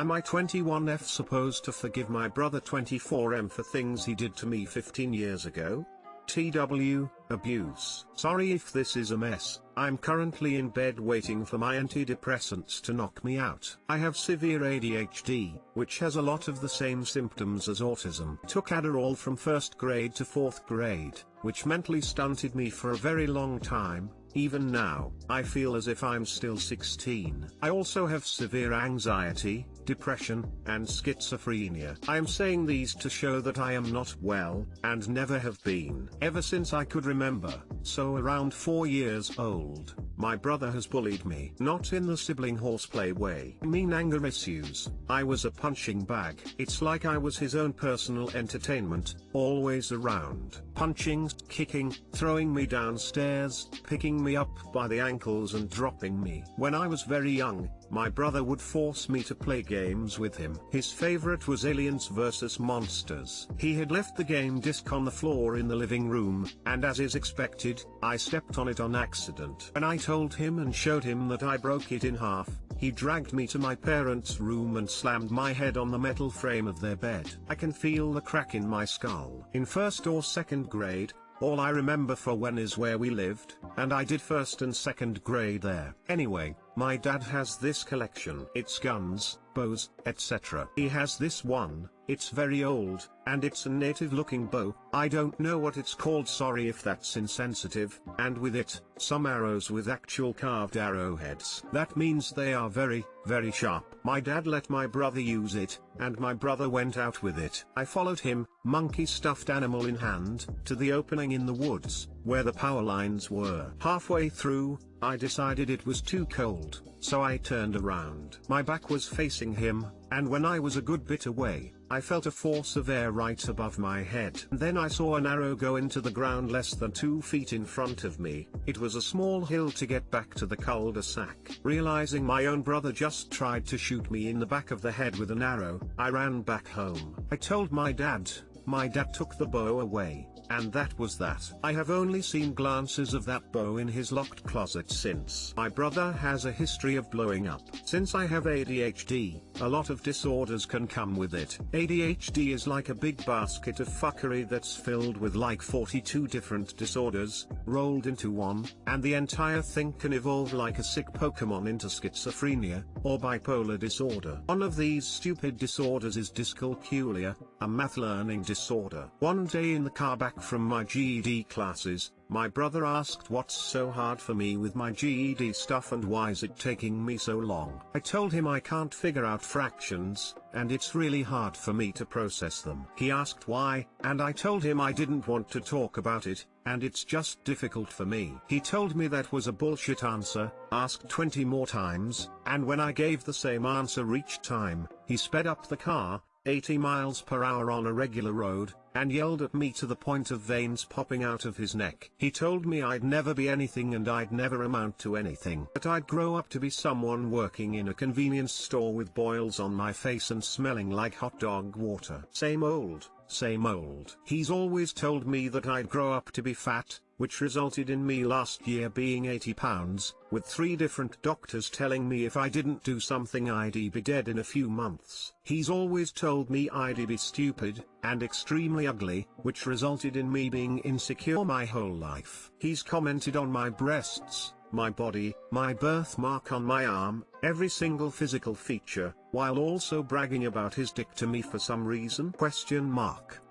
Am I 21F supposed to forgive my brother 24M for things he did to me 15 years ago? TW, abuse. Sorry if this is a mess, I'm currently in bed waiting for my antidepressants to knock me out. I have severe ADHD, which has a lot of the same symptoms as autism. Took Adderall from 1st grade to 4th grade, which mentally stunted me for a very long time. Even now, I feel as if I'm still 16. I also have severe anxiety, depression, and schizophrenia. I am saying these to show that I am not well, and never have been. Ever since I could remember, so around 4 years old, my brother has bullied me. Not in the sibling horseplay way. Mean anger issues. I was a punching bag. It's like I was his own personal entertainment, always around. Punching, kicking, throwing me downstairs, picking me up by the ankles and dropping me. When I was very young, my brother would force me to play games with him. His favorite was Aliens vs Monsters. He had left the game disc on the floor in the living room, and as is expected, I stepped on it on accident. When I told him and showed him that I broke it in half, he dragged me to my parents' room and slammed my head on the metal frame of their bed. I can feel the crack in my skull. In 1st or 2nd grade, all I remember for when is where we lived, and I did 1st and 2nd grade there. Anyway, my dad has this collection. It's guns, bows, etc. He has this one, it's very old, and it's a native looking bow. I don't know what it's called, sorry if that's insensitive, and with it, some arrows with actual carved arrowheads. That means they are very, very sharp. My dad let my brother use it, and my brother went out with it. I followed him, monkey stuffed animal in hand, to the opening in the woods, where the power lines were. Halfway through, I decided it was too cold, so I turned around. My back was facing him, and when I was a good bit away, I felt a force of air right above my head. Then I saw an arrow go into the ground less than 2 feet in front of me. It was a small hill to get back to the cul-de-sac. Realizing my own brother just tried to shoot me in the back of the head with an arrow, I ran back home. I told my dad. My dad took the bow away, and that was that. I have only seen glances of that bow in his locked closet since. My brother has a history of blowing up. Since I have ADHD, a lot of disorders can come with it. ADHD is like a big basket of fuckery that's filled with like 42 different disorders, rolled into one, and the entire thing can evolve like a sick Pokemon into schizophrenia, or bipolar disorder. One of these stupid disorders is dyscalculia, a math learning disorder. One day in the car back from my GED classes, my brother asked what's so hard for me with my GED stuff and why is it taking me so long. I told him I can't figure out fractions, and it's really hard for me to process them. He asked why, and I told him I didn't want to talk about it, and it's just difficult for me. He told me that was a bullshit answer, asked 20 more times, and when I gave the same answer each time, he sped up the car, 80 miles per hour on a regular road, and yelled at me to the point of veins popping out of his neck. He told me I'd never be anything and I'd never amount to anything. That I'd grow up to be someone working in a convenience store with boils on my face and smelling like hot dog water. Same old, same old. He's always told me that I'd grow up to be fat, which resulted in me last year being 80 pounds, with 3 different doctors telling me if I didn't do something I'd be dead in a few months. He's always told me I'd be stupid, and extremely ugly, which resulted in me being insecure my whole life. He's commented on my breasts, my body, my birthmark on my arm, every single physical feature, while also bragging about his dick to me for some reason?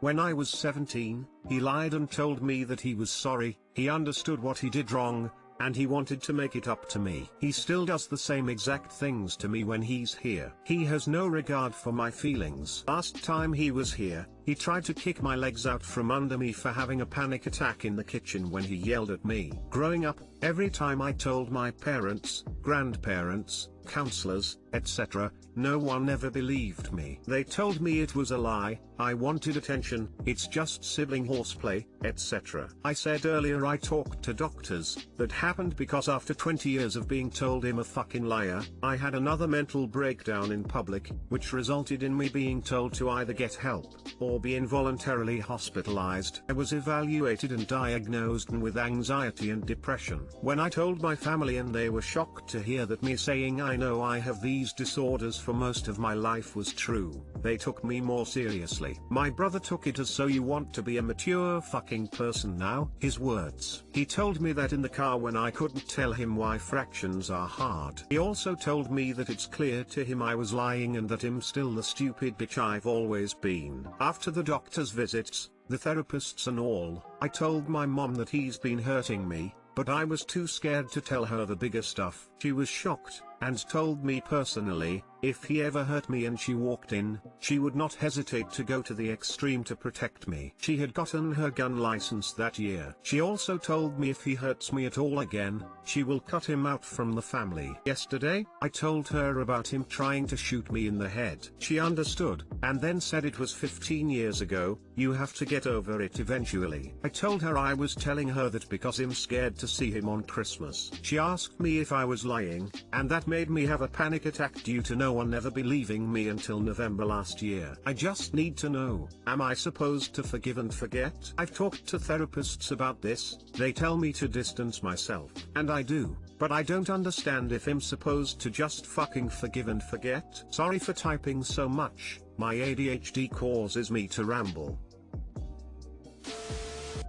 When I was 17, he lied and told me that he was sorry, he understood what he did wrong, and he wanted to make it up to me. He still does the same exact things to me when he's here. He has no regard for my feelings. Last time he was here, he tried to kick my legs out from under me for having a panic attack in the kitchen when he yelled at me. Growing up, every time I told my parents, grandparents, counselors, etc., no one ever believed me. They told me it was a lie, I wanted attention, it's just sibling horseplay, etc. I said earlier I talked to doctors. That happened because after 20 years of being told I'm a fucking liar, I had another mental breakdown in public, which resulted in me being told to either get help, or be involuntarily hospitalized. I was evaluated and diagnosed with anxiety and depression. When I told my family and they were shocked to hear that me saying I know I have these disorders for most of my life was true. They took me more seriously. My brother took it as so you want to be a mature fucking person now. His words. He told me that in the car when I couldn't tell him why fractions are hard. He also told me that it's clear to him I was lying and that I'm still the stupid bitch I've always been. After the doctor's visits, the therapists and all, I told my mom that he's been hurting me, but I was too scared to tell her the bigger stuff. She was shocked, and told me personally, if he ever hurt me and she walked in, she would not hesitate to go to the extreme to protect me. She had gotten her gun license that year. She also told me if he hurts me at all again, she will cut him out from the family. Yesterday, I told her about him trying to shoot me in the head. She understood, and then said it was 15 years ago, you have to get over it eventually. I told her I was telling her that because I'm scared to see him on Christmas. She asked me if I was lying, and that made me have a panic attack due to no one ever believing me until November last year. I just need to know, am I supposed to forgive and forget? I've talked to therapists about this, they tell me to distance myself, and I do, but I don't understand if I'm supposed to just fucking forgive and forget. Sorry for typing so much, my ADHD causes me to ramble.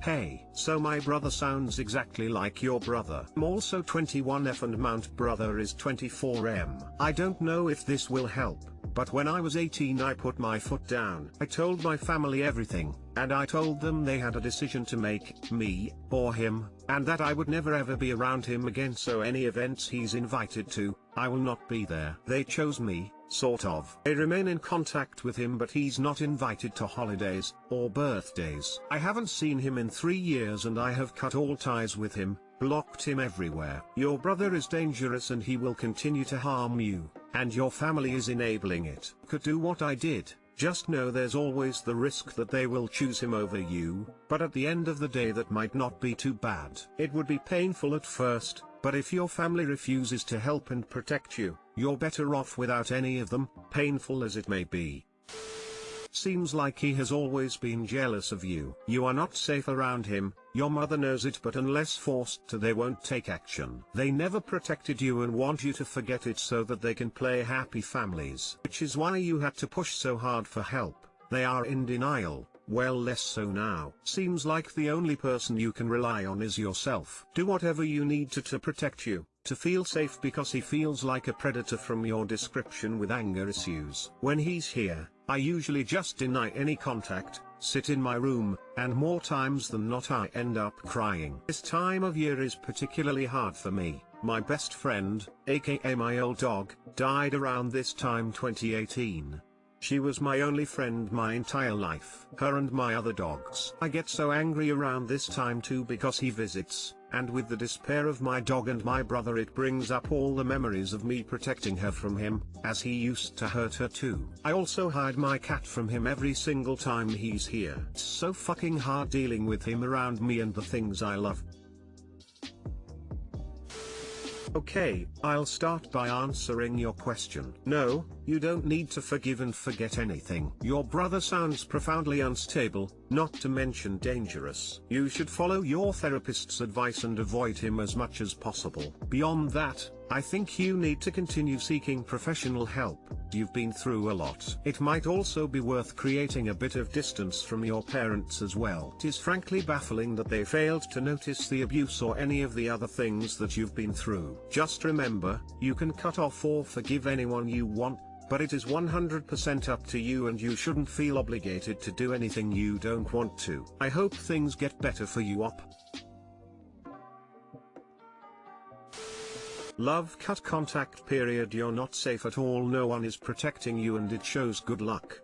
Hey, so my brother sounds exactly like your brother. I'm also 21F and Mount brother is 24M. I don't know if this will help, but when I was 18 I put my foot down. I told my family everything, and I told them they had a decision to make, me, or him, and that I would never ever be around him again, so any events he's invited to, I will not be there. They chose me, sort of. I remain in contact with him but he's not invited to holidays, or birthdays. I haven't seen him in 3 years and I have cut all ties with him, blocked him everywhere. Your brother is dangerous and he will continue to harm you, and your family is enabling it. Could do what I did. Just know there's always the risk that they will choose him over you, but at the end of the day that might not be too bad. It would be painful at first, but if your family refuses to help and protect you, you're better off without any of them, painful as it may be. Seems like he has always been jealous of you. You are not safe around him, your mother knows it, but unless forced to they won't take action. They never protected you and want you to forget it so that they can play happy families. Which is why you had to push so hard for help. They are in denial, well less so now. Seems like the only person you can rely on is yourself. Do whatever you need to protect you, to feel safe, because he feels like a predator from your description with anger issues. When he's here, I usually just deny any contact, sit in my room, and more times than not I end up crying. This time of year is particularly hard for me. My best friend, aka my old dog, died around this time 2018. She was my only friend my entire life. Her and my other dogs. I get so angry around this time too because he visits, and with the despair of my dog and my brother it brings up all the memories of me protecting her from him, as he used to hurt her too. I also hide my cat from him every single time he's here. It's so fucking hard dealing with him around me and the things I love. Okay, I'll start by answering your question. No, you don't need to forgive and forget anything. Your brother sounds profoundly unstable, not to mention dangerous. You should follow your therapist's advice and avoid him as much as possible. Beyond that, I think you need to continue seeking professional help. You've been through a lot. It might also be worth creating a bit of distance from your parents as well. It is frankly baffling that they failed to notice the abuse or any of the other things that you've been through. Just remember, you can cut off or forgive anyone you want, but it is 100% up to you and you shouldn't feel obligated to do anything you don't want to. I hope things get better for you up. Love cut contact period. You're not safe at all, no one is protecting you and it shows. Good luck.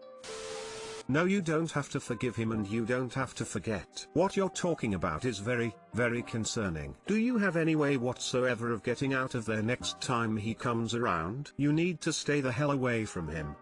No, you don't have to forgive him and you don't have to forget. What you're talking about is very, very concerning. Do you have any way whatsoever of getting out of there next time he comes around? You need to stay the hell away from him.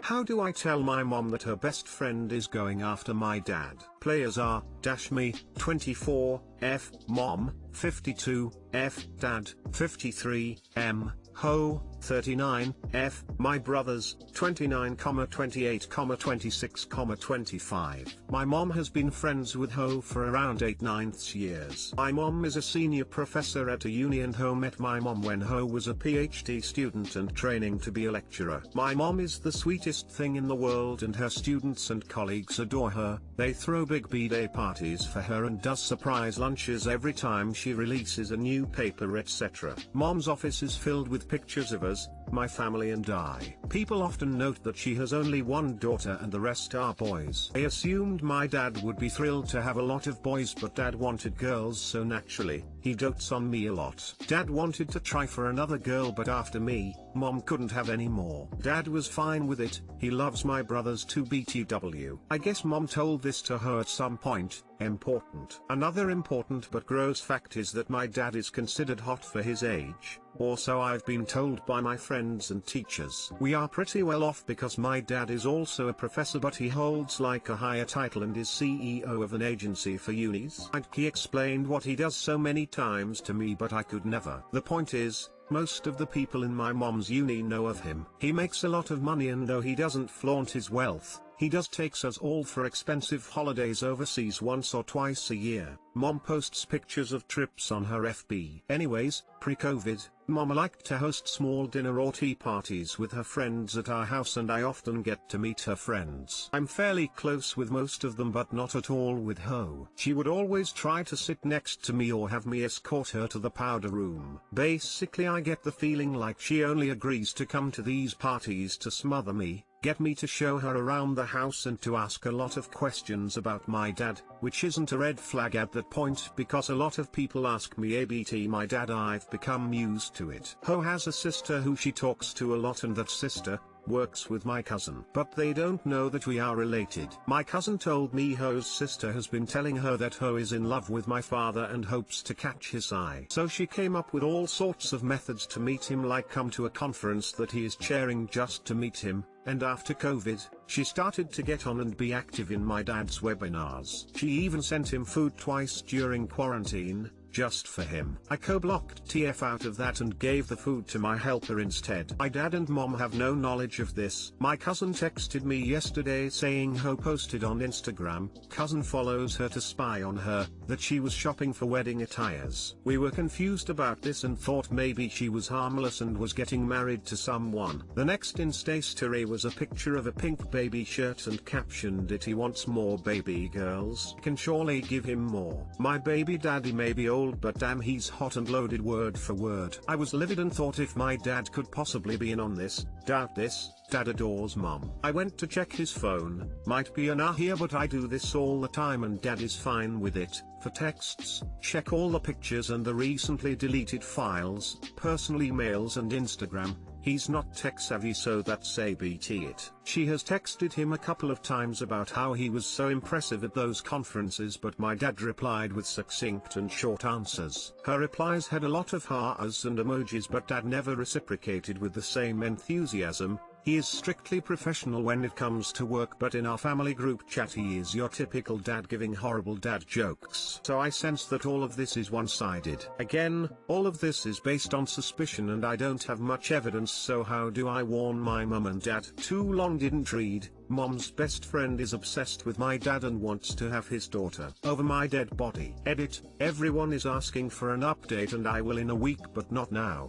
How do I tell my mom that her best friend is going after my dad? Players are, me, 24, F, mom, 52, F, dad, 53, M, ho, 39, F, my brothers, 29, 28, 26, 25. My mom has been friends with Ho for around 8/9 years. My mom is a senior professor at a uni and Ho met my mom when Ho was a PhD student and training to be a lecturer. My mom is the sweetest thing in the world and her students and colleagues adore her. They throw big B-day parties for her and does surprise lunches every time she releases a new paper, etc. Mom's office is filled with pictures of us, my family and I. People often note that she has only one daughter and the rest are boys. I assumed my dad would be thrilled to have a lot of boys, but dad wanted girls, so naturally, he dotes on me a lot. Dad wanted to try for another girl, but after me, mom couldn't have any more. Dad was fine with it, he loves my brothers too BTW. I guess mom told this to her at some point. Important. Another important but gross fact is that my dad is considered hot for his age, or so I've been told by my friends and teachers. We are pretty well off because my dad is also a professor, but he holds like a higher title and is CEO of an agency for unis. He explained what he does so many times to me, but I could never. The point is, most of the people in my mom's uni know of him. He makes a lot of money, and though he doesn't flaunt his wealth, he does takes us all for expensive holidays overseas once or twice a year. Mom posts pictures of trips on her FB. Anyways, pre-COVID, mom liked to host small dinner or tea parties with her friends at our house, and I often get to meet her friends. I'm fairly close with most of them, but not at all with Ho. She would always try to sit next to me or have me escort her to the powder room. Basically, I get the feeling like she only agrees to come to these parties to smother me, get me to show her around the house and to ask a lot of questions about my dad, which isn't a red flag at that point because a lot of people ask me ABT my dad. I've become used to it. Ho has a sister who she talks to a lot, and that sister works with my cousin. But they don't know that we are related. My cousin told me Ho's sister has been telling her that Ho is in love with my father and hopes to catch his eye. So she came up with all sorts of methods to meet him, like come to a conference that he is chairing just to meet him. And after COVID, she started to get on and be active in my dad's webinars. She even sent him food twice during quarantine, just for him. I co-blocked TF out of that and gave the food to my helper instead. My dad and mom have no knowledge of this. My cousin texted me yesterday saying Ho posted on Instagram, cousin follows her to spy on her, that she was shopping for wedding attires. We were confused about this and thought maybe she was harmless and was getting married to someone. The next Insta story was a picture of a pink baby shirt and captioned it, he wants more baby girls. Can surely give him more. My baby daddy may be old, but damn he's hot and loaded word for word. I was livid and thought if my dad could possibly be in on this. Doubt this. Dad adores mom. I went to check his phone, might be an here, but I do this all the time and dad is fine with it. For texts, check all the pictures and the recently deleted files, personal emails and Instagram. He's not tech savvy, so that's ABT it. She has texted him a couple of times about how he was so impressive at those conferences, but my dad replied with succinct and short answers. Her replies had a lot of hearts and emojis, but dad never reciprocated with the same enthusiasm. He is strictly professional when it comes to work, but in our family group chat he is your typical dad giving horrible dad jokes. So I sense that all of this is one-sided. Again, all of this is based on suspicion and I don't have much evidence, so how do I warn my mum and dad? Too long didn't read. Mom's best friend is obsessed with my dad and wants to have his daughter over my dead body. Edit, everyone is asking for an update and I will in a week, but not now.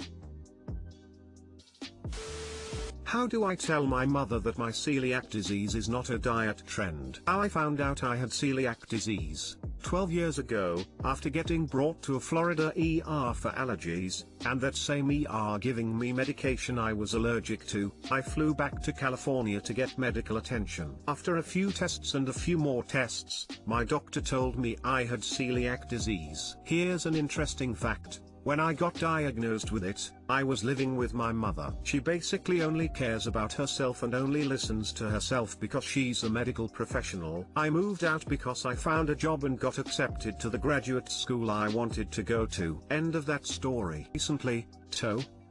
How do I tell my mother that my celiac disease is not a diet trend? How I found out I had celiac disease. 12 years ago, after getting brought to a Florida ER for allergies, and that same ER giving me medication I was allergic to, I flew back to California to get medical attention. After a few tests and a few more tests, my doctor told me I had celiac disease. Here's an interesting fact. When I got diagnosed with it, I was living with my mother. She basically only cares about herself and only listens to herself because she's a medical professional. I moved out because I found a job and got accepted to the graduate school I wanted to go to. End of that story. Recently,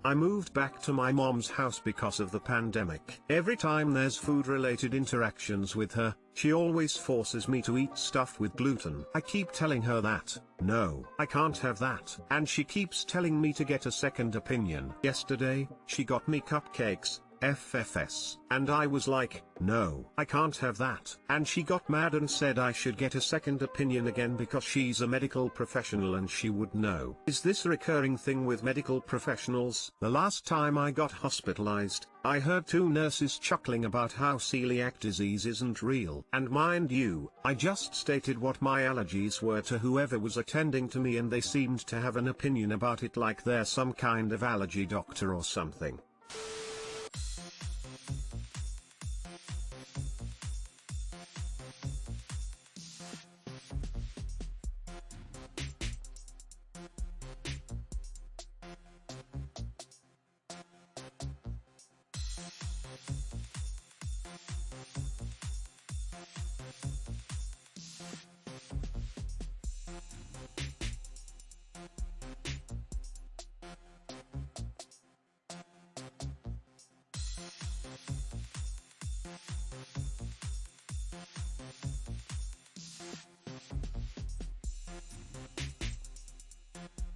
I moved back to my mom's house because of the pandemic. Every time there's food-related interactions with her, she always forces me to eat stuff with gluten. I keep telling her that, no, I can't have that. And she keeps telling me to get a second opinion. Yesterday, she got me cupcakes, FFS. And I was like, no, I can't have that. And she got mad and said I should get a second opinion again because she's a medical professional and she would know. Is this a recurring thing with medical professionals? The last time I got hospitalized, I heard two nurses chuckling about how celiac disease isn't real. And mind you, I just stated what my allergies were to whoever was attending to me and they seemed to have an opinion about it like they're some kind of allergy doctor or something.